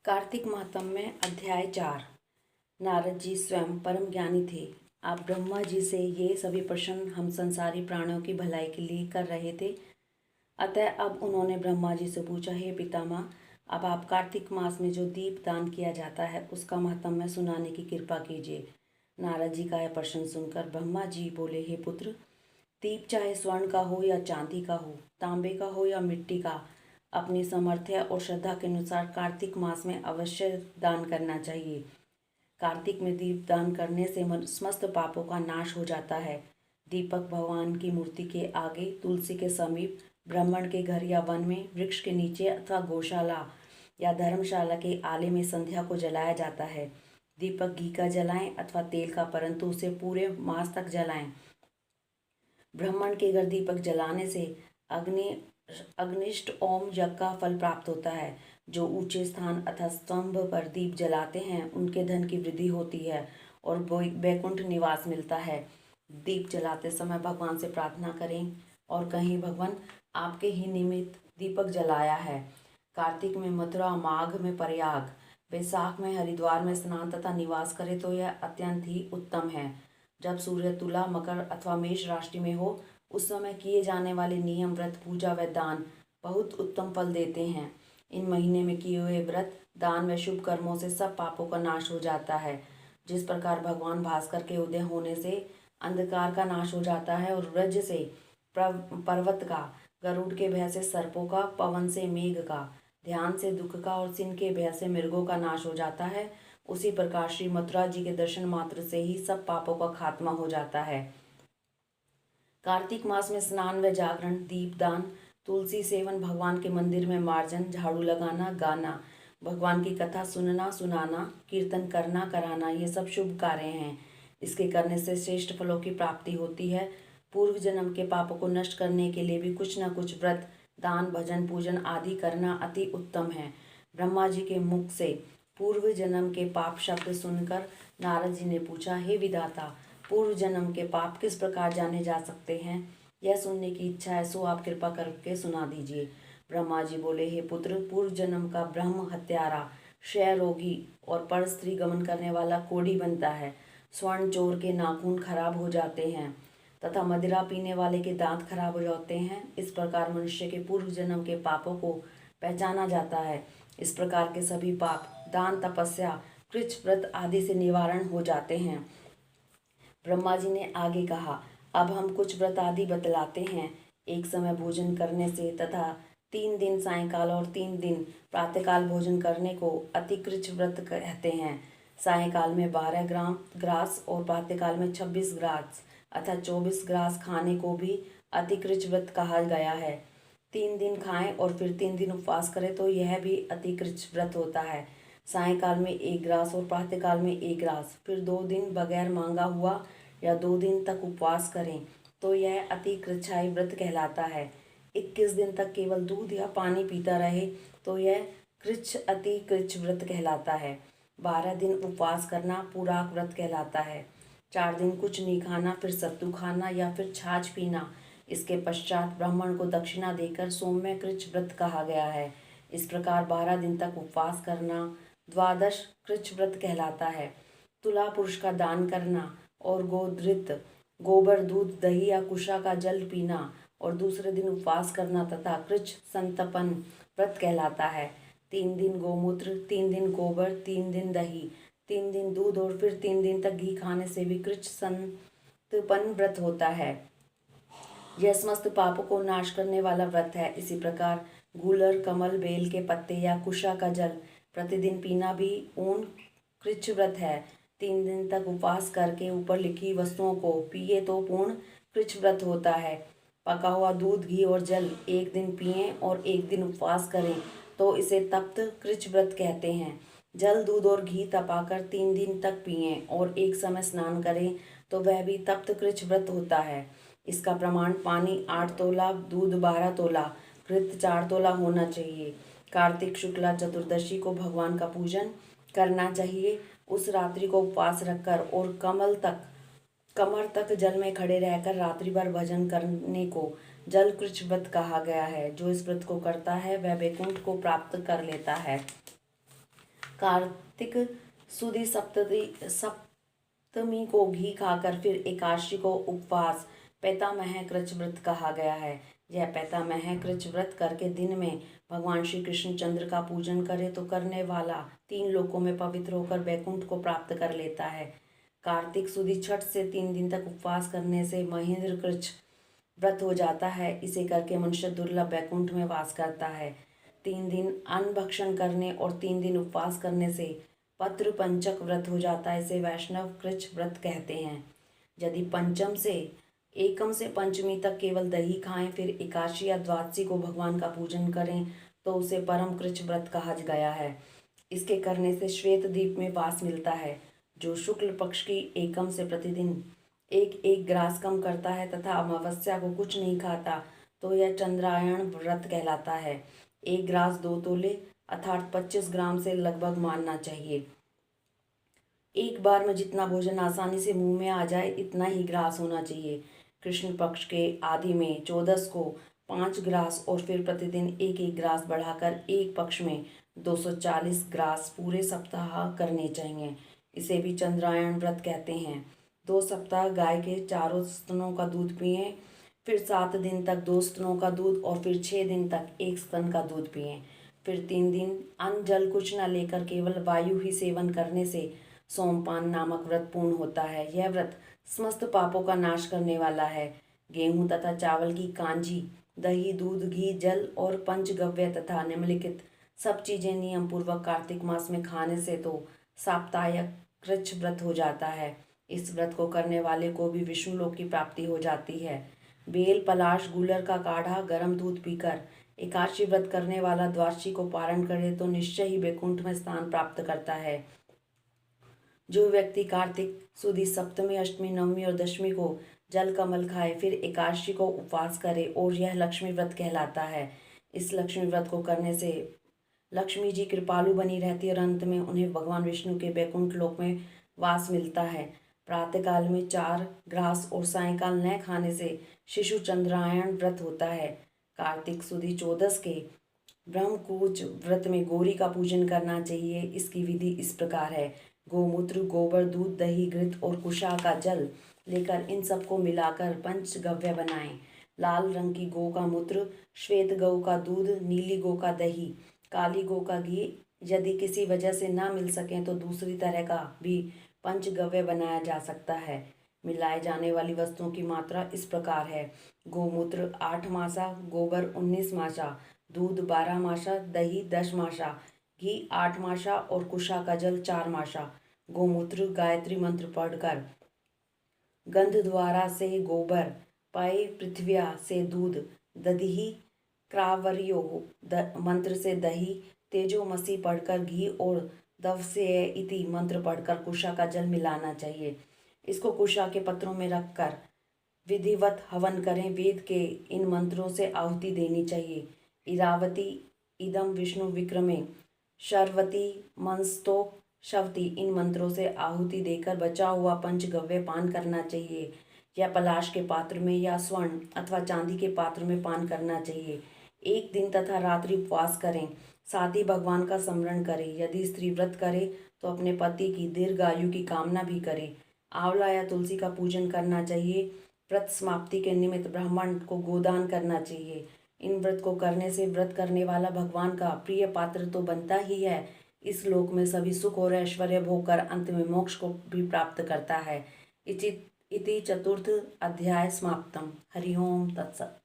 कार्तिक माहत्म्य में अध्याय 4। नारद जी स्वयं परम ज्ञानी थे। आप ब्रह्मा जी से ये सभी प्रश्न हम संसारी प्राणियों की भलाई के लिए कर रहे थे। अतः अब उन्होंने ब्रह्मा जी से पूछा, हे पितामह, अब आप कार्तिक मास में जो दीप दान किया जाता है उसका माहात्म्य सुनाने की कृपा कीजिए। नारद जी का यह प्रश्न सुनकर ब्रह्मा जी बोले, हे पुत्र, दीप चाहे स्वर्ण का हो या चांदी का हो, तांबे का हो या मिट्टी का, अपनी सामर्थ्य और श्रद्धा के अनुसार कार्तिक मास में अवश्य दान करना चाहिए। कार्तिक में दीप दान करने से समस्त पापों का नाश हो जाता है। दीपक भगवान की मूर्ति के आगे, तुलसी के समीप, ब्राह्मण के घर या वन में, वृक्ष के नीचे अथवा गौशाला या धर्मशाला के आले में संध्या को जलाया जाता है। दीपक घी का जलाएं अथवा तेल का, परंतु उसे पूरे मास तक जलाएं। ब्राह्मण के घर दीपक जलाने से अग्निष्ट ओम यज्ञ का फल प्राप्त होता है। जो ऊंचे स्थान अथवा स्तंभ पर दीप जलाते हैं उनके धन की वृद्धि होती है और वैकुंठ निवास मिलता है। दीप जलाते समय भगवान से प्रार्थना करें और कहीं, भगवान आपके ही निमित्त दीपक जलाया है। कार्तिक में मथुरा, माघ में प्रयाग, वैशाख में हरिद्वार में स्नान तथा निवास करे तो यह अत्यंत ही उत्तम है। जब सूर्य तुला, मकर अथवा मेष राशि में हो उस समय किए जाने वाले नियम, व्रत, पूजा व दान बहुत उत्तम फल देते हैं। इन महीने में किए हुए व्रत, दान व शुभ कर्मों से सब पापों का नाश हो जाता है। जिस प्रकार भगवान भास्कर के उदय होने से अंधकार का नाश हो जाता है और वज्र से पर्वत का, गरुड़ के भय से सर्पों का, पवन से मेघ का, ध्यान से दुख का और सिंह के भय से मृगों का नाश हो जाता है, उसी प्रकार श्री मथुरा जी के दर्शन मात्र से ही सब पापों का खात्मा हो जाता है। कार्तिक मास में स्नान व जागरण, दीपदान, तुलसी सेवन, भगवान के मंदिर में मार्जन, झाड़ू लगाना, गाना, भगवान की कथा सुनना, सुनाना, कीर्तन करना, कराना, ये सब शुभ कार्य हैं। इसके करने से श्रेष्ठ फलों की प्राप्ति होती है। पूर्व जन्म के पापों को नष्ट करने के लिए भी कुछ न कुछ व्रत, दान, भजन, पूजन आदि करना अति उत्तम है। ब्रह्मा जी के मुख से पूर्व जन्म के पाप शब्द सुनकर नारद जी ने पूछा, हे विधाता, पूर्व जन्म के पाप किस प्रकार जाने जा सकते हैं? यह सुनने की इच्छा है, सो आप कृपा करके सुना दीजिए। ब्रह्मा जी बोले, हे पुत्र, पूर्व जन्म का ब्रह्म हत्यारा, क्षय रोगी और पर स्त्री गमन करने वाला कोढ़ी बनता है। स्वर्ण चोर के नाखून खराब हो जाते हैं तथा मदिरा पीने वाले के दांत खराब हो जाते हैं। इस प्रकार मनुष्य के पूर्व जन्म के पापों को पहचाना जाता है। इस प्रकार के सभी पाप दान, तपस्या, कृच्छ व्रत आदि से निवारण हो जाते हैं। ब्रह्मा जी ने आगे कहा, अब हम कुछ व्रत आदि बतलाते हैं। एक समय भोजन करने से तथा 3 दिन सायंकाल और 3 दिन प्रातःकाल भोजन करने को अतिकृच्छ व्रत कहते हैं। सायंकाल में 12 ग्राम ग्रास और प्रातःकाल में 26 ग्रास अथवा 24 ग्रास खाने को भी अतिकृच्छ व्रत कहा गया है। 3 दिन खाएं और फिर 3 दिन उपवास करें तो यह भी अतिकृच्छ व्रत होता है। सायंकाल में 1 ग्रास और प्रातःकाल में 1 ग्रास, फिर 2 दिन बगैर मांगा हुआ या 2 दिन तक उपवास करें तो यह अतिकृच्छाई व्रत कहलाता है। 21 दिन तक केवल दूध या पानी पीता रहे तो यह कृच्छ अतिकृच्छ व्रत कहलाता है। 12 दिन उपवास करना पूराक व्रत कहलाता है। 4 दिन कुछ नहीं खाना, फिर सत्तू खाना या फिर छाछ पीना। इसके पश्चात ब्राह्मण को दक्षिणा देकर सौम्य कृच्छ व्रत कहा गया है। इस प्रकार 12 दिन तक उपवास करना द्वादश कृच्छ व्रत कहलाता है। तुला पुरुष का दान करना और गोधृत, गोबर, दूध, दही या कुशा का जल पीना और दूसरे दिन उपवास करना तथा कृच्छ संतपन व्रत कहलाता है। 3 दिन गोमूत्र, 3 दिन गोबर, 3 दिन दही, 3 दिन दूध और फिर 3 दिन तक घी खाने से भी कृच्छ संतपन व्रत होता है। यह समस्त पापों को नाश करने वाला व्रत है। इसी प्रकार गूलर, कमल, बेल के पत्ते या कुशा का जल प्रतिदिन पीना भी पूर्ण कृच्छ व्रत है। 3 दिन तक उपवास करके ऊपर लिखी वस्तुओं को पिए तो पूर्ण कृच्छ व्रत होता है। पका हुआ दूध, घी और जल 1 दिन पिए और 1 दिन उपवास करें तो इसे तप्त कृच्छ व्रत कहते हैं। जल, दूध और घी तपाकर 3 दिन तक पिए और एक समय स्नान करें तो वह भी तप्त कृच्छ व्रत होता है। इसका प्रमाण पानी 8 तोला, दूध 12 तोला, घृत 4 तोला होना चाहिए। कार्तिक शुक्ला चतुर्दशी को भगवान का पूजन करना चाहिए। उस रात्रि को उपवास रखकर और कमर तक जल में खड़े रहकर रात्रि भर भजन करने को जल कृच्छ व्रत कहा गया है। जो इस व्रत को करता है वह वैकुंठ को प्राप्त कर लेता है। कार्तिक सुदी सप्तमी को घी खाकर फिर एकादशी को उपवास पैतामह कृच व्रत कहा गया है। यह पैतामह कृच व्रत करके दिन में भगवान श्री कृष्ण चंद्र का पूजन करे तो करने वाला 3 लोकों में पवित्र होकर वैकुंठ को प्राप्त कर लेता है। कार्तिक सुदी छठ से 3 दिन तक उपवास करने से महेंद्र कृच व्रत हो जाता है। इसे करके मनुष्य दुर्लभ वैकुंठ में वास करता है। 3 दिन अन्न भक्षण करने और 3 दिन उपवास करने से पत्र पंचक व्रत हो जाता है। इसे वैष्णव कृच व्रत कहते हैं। यदि एकम से पंचमी तक केवल दही खाएं फिर एकादशी या द्वादशी को भगवान का पूजन करें तो उसे परम कृच व्रत कहा गया है। इसके करने से श्वेत द्वीप में वास मिलता है। जो शुक्ल पक्ष की एकम से प्रतिदिन एक ग्रास कम करता है तथा अमावस्या को कुछ नहीं खाता तो यह चंद्रायण व्रत कहलाता है। 1 ग्रास 2 तोले अर्थात 25 ग्राम से लगभग मानना चाहिए। एक बार में जितना भोजन आसानी से मुंह में आ जाए इतना ही ग्रास होना चाहिए। कृष्ण पक्ष के आदि में 14 को 5 ग्रास और फिर प्रतिदिन एक ग्रास बढ़ाकर एक पक्ष में 240 ग्रास पूरे सप्ताह करने चाहिए। इसे भी चंद्रायण व्रत कहते हैं। 2 सप्ताह गाय के चारों स्तनों का दूध पिएं, फिर 7 दिन तक 2 स्तनों का दूध और फिर 6 दिन तक 1 स्तन का दूध पिएं। फिर 3 दिन अन्न जल कुछ न लेकर केवल वायु ही सेवन करने से सोमपान नामक व्रत पूर्ण होता है। यह व्रत समस्त पापों का नाश करने वाला है। गेहूं तथा चावल की कांजी, दही, दूध, घी, जल और पंचगव्य तथा निम्नलिखित सब चीजें नियम पूर्वक कार्तिक मास में खाने से तो साप्ताहिक कृच व्रत हो जाता है। इस व्रत को करने वाले को भी विष्णु लोक की प्राप्ति हो जाती है। बेल, पलाश, गूलर का काढ़ा, गर्म दूध पीकर एकादशी व्रत करने वाला द्वादशी को पारण करे तो निश्चय ही वैकुंठ में स्थान प्राप्त करता है। जो व्यक्ति कार्तिक सुदी सप्तमी, अष्टमी, नवमी और दशमी को जल कमल खाए फिर एकादशी को उपवास करे और यह लक्ष्मी व्रत कहलाता है। इस लक्ष्मी व्रत को करने से लक्ष्मी जी कृपालु बनी रहती है और अंत में उन्हें भगवान विष्णु के वैकुंठ लोक में वास मिलता है। प्रातःकाल में 4 ग्रास और सायंकाल न खाने से शिशु चंद्रायण व्रत होता है। कार्तिक सुदी 14 के ब्रह्मकूच व्रत में गौरी का पूजन करना चाहिए। इसकी विधि इस प्रकार है। गोमूत्र, गोबर, दूध, दही, घृत और कुशा का जल लेकर इन सबको मिलाकर पंचगव्य बनाएं। लाल रंग की गौ का मूत्र, श्वेत गौ का दूध, नीली गौ का दही, काली गौ का घी। यदि किसी वजह से ना मिल सके तो दूसरी तरह का भी पंचगव्य बनाया जा सकता है। मिलाए जाने वाली वस्तुओं की मात्रा इस प्रकार है। गोमूत्र 8 मासा, गोबर 19 मासा, दूध 12 मासा, दही 10 मासा, घी 8 मासा और कुशा का जल 4 मासा। गोमूत्र गायत्री मंत्र पढ़कर, गंध द्वारा से गोबर, पय पृथ्व्या से दूध, दधिहि क्रावर्यो मंत्र से दही, तेजोमसी पढ़कर घी और दवसे इति मंत्र पढ़कर कुशा का जल मिलाना चाहिए। इसको कुशा के पत्रों में रखकर विधिवत हवन करें। वेद के इन मंत्रों से आहुति देनी चाहिए। इरावती इदम विष्णु विक्रमे शर्वती मंस्तो शवती, इन मंत्रों से आहुति देकर बचा हुआ पंचगव्य पान करना चाहिए। या पलाश के पात्र में या स्वर्ण अथवा चांदी के पात्र में पान करना चाहिए। 1 दिन तथा रात्रि उपवास करें, साथ ही भगवान का स्मरण करें। यदि स्त्री व्रत करे तो अपने पति की दीर्घ आयु की कामना भी करे। आंवला या तुलसी का पूजन करना चाहिए। व्रत समाप्ति के निमित्त ब्राह्मण को गोदान करना चाहिए। इन व्रत को करने से व्रत करने वाला भगवान का प्रिय पात्र तो बनता ही है, इस लोक में सभी सुख और ऐश्वर्य भोग कर अंत में मोक्ष को भी प्राप्त करता है। इति 4th अध्याय समाप्तम। हरि ओम तत्सत।